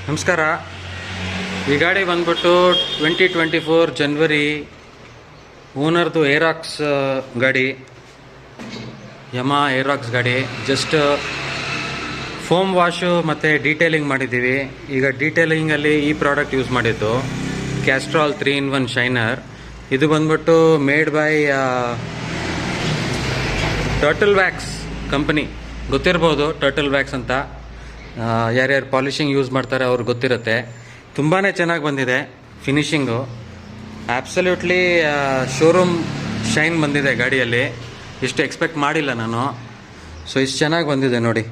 ನಮಸ್ಕಾರ. ಈ ಗಾಡಿ ಬಂದ್ಬಿಟ್ಟು 2024 ಜನವರಿ ಓನರ್ದು ಏರಾಕ್ಸ್ ಗಾಡಿ, ಯಮಾ ಏರಾಕ್ಸ್ ಗಾಡಿ. ಜಸ್ಟ್ ಫೋಮ್ ವಾಶು ಮತ್ತು ಡೀಟೇಲಿಂಗ್ ಮಾಡಿದ್ದೀವಿ. ಈಗ ಡೀಟೇಲಿಂಗಲ್ಲಿ ಈ ಪ್ರಾಡಕ್ಟ್ ಯೂಸ್ ಮಾಡಿದ್ದು ಕ್ಯಾಸ್ಟ್ರಾಲ್ 3-in-1 ಶೈನರ್. ಇದು ಬಂದ್ಬಿಟ್ಟು made by turtle wax company. ಗೊತ್ತಿರ್ಬೋದು ಟರ್ಟಲ್ ವ್ಯಾಕ್ಸ್ ಅಂತ. ಯಾರ್ಯಾರು ಪಾಲಿಷಿಂಗ್ ಯೂಸ್ ಮಾಡ್ತಾರೆ ಅವ್ರಿಗೆ ಗೊತ್ತಿರುತ್ತೆ. ತುಂಬಾ ಚೆನ್ನಾಗಿ ಬಂದಿದೆ ಫಿನಿಷಿಂಗು. ಆ್ಯಬ್ಸಲ್ಯೂಟ್ಲಿ ಶೋರೂಮ್ ಶೈನ್ ಬಂದಿದೆ ಗಾಡಿಯಲ್ಲಿ. ಇಷ್ಟು ಎಕ್ಸ್ಪೆಕ್ಟ್ ಮಾಡಿಲ್ಲ ನಾನು. ಸೊ ಇಷ್ಟು ಚೆನ್ನಾಗಿ ಬಂದಿದೆ ನೋಡಿ.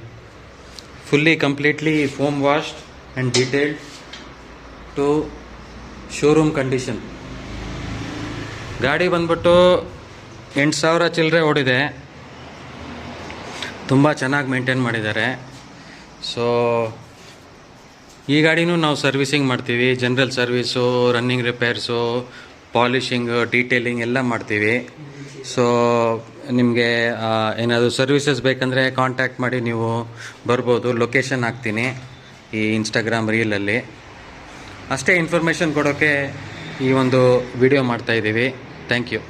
Fully completely foam washed and detailed to showroom condition. ಗಾಡಿ ಬಂದ್ಬಿಟ್ಟು 8,000 ಚಿಲ್ಲರೆ ಓಡಿದೆ. ತುಂಬ ಚೆನ್ನಾಗಿ ಮೇಂಟೈನ್ ಮಾಡಿದ್ದಾರೆ. ಸೊ ಈ ಗಾಡಿನೂ ನಾವು ಸರ್ವಿಸಿಂಗ್ ಮಾಡ್ತೀವಿ. General service, running repairs, polishing, detailing ಎಲ್ಲ ಮಾಡ್ತೀವಿ. ಸೊ ನಿಮಗೆ ಏನಾದರೂ ಸರ್ವಿಸಸ್ ಬೇಕಂದರೆ ಕಾಂಟ್ಯಾಕ್ಟ್ ಮಾಡಿ, ನೀವು ಬರ್ಬೋದು. ಲೊಕೇಶನ್ ಹಾಕ್ತೀನಿ ಈ ಇನ್ಸ್ಟಾಗ್ರಾಮ್ ರೀಲಲ್ಲಿ. ಅಷ್ಟೇ ಇನ್ಫಾರ್ಮೇಷನ್ ಕೊಡೋಕ್ಕೆ ಈ ಒಂದು ವಿಡಿಯೋ ಮಾಡ್ತಾಯಿದ್ದೀವಿ. Thank you.